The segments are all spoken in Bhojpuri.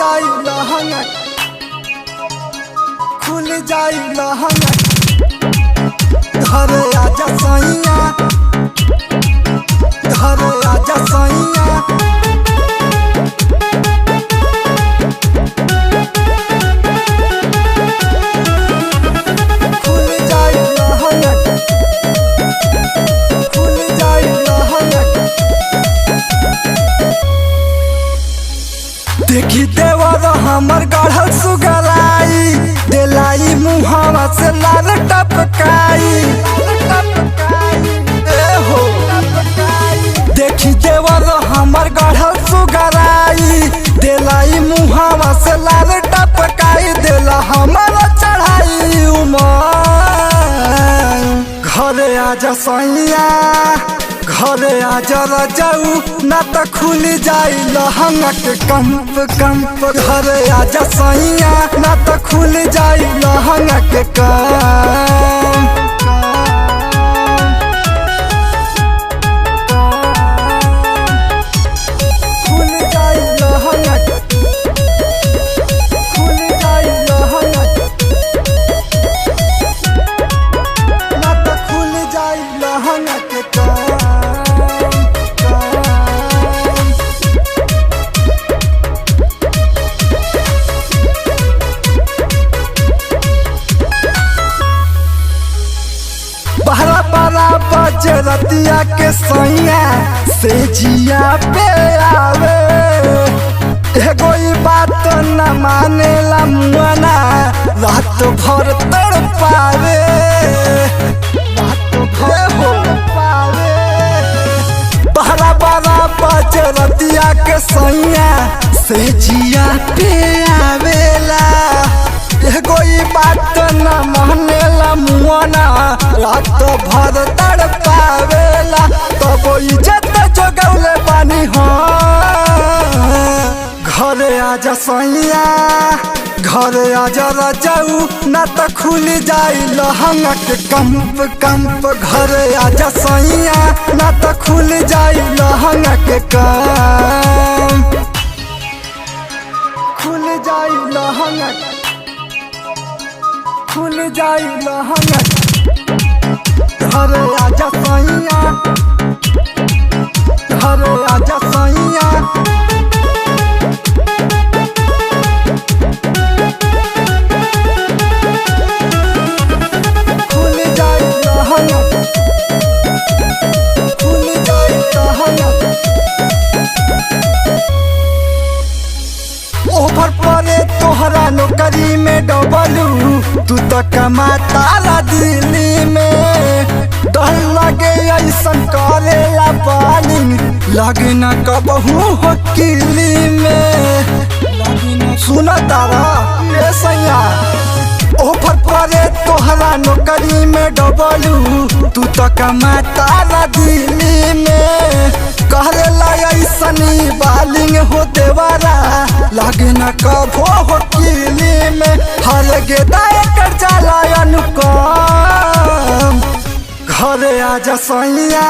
जाई लहंगा, खुल जाई लहंगा। घर आजा सैया, घर आजा सैया। खुल जाई लहंगा, खुल जाई लहंगा। देखी देवर हमर गढ़ल सुगलाई, दिलाई मुहावा से लाल टपकाई। हो देखी देवर हमर गढ़ल सुगलाई, दिलाई मुहावा से लाल टपकाई। दिला हमर चढ़ाई उमर। घर आजा सैया, घर आजा रजाऊ, ना तो खुल जाई लहंगा के कंप कंप। घर आजा सैया, ना तो खुल जाई लहंगा के कंप। खुल जाई लहंगा, खुल जाई लहंगा, ना तो खुल जाई लहंगा के कंप। बहरा बड़ा बज रतिया के सैया से जिया पे आवे। एगो बात न मानेला मुआना, रात भर तड़पावे, रात भर हो पावे। बहरा बड़ा बज रतिया के सैया से जिया पे आवेला। एगो बात न मानेला मुआना, रात भर तड़पावेला। तब इज्जत जगौले बानी हम। घर आजा सैया, घर आजा रजाऊ, ना तो खुल जाई लहंगा के कंप कंप। घर आजा सैया, ना तो खुल जाई लहंगा के कंप। खुल जाई लहंगा, खुल जाई लहंगा। घर आजा सैया, घर आजा सैया। खुल जाई लहंगा, खुल जाई लहंगा। ओभर पड़े तोहरा नौकरी में डबलू, तू तो कमाता ला दिल्ली में। डर लगे ऐसन करेला बालिंग, लगे न कबहू वकीली में। सुन तारा ए सैया, ओभर पड़े तोहरा नौकरी में डबलू, तू तो कमाता ला दिल्ली में। कहला ऐसनी बालिंग हो देवरा, लागे न कभो वकीली में। हर गेदा कर जाला अनुकम। घर आजा सैया,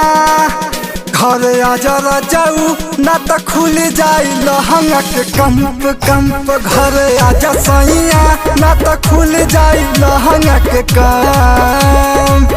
घर आजा रजाऊ, ना तो खुल जाई लहंगा के कंप कंप। घर आजा सैया, ना तो खुल जाई लहंगा के कंप।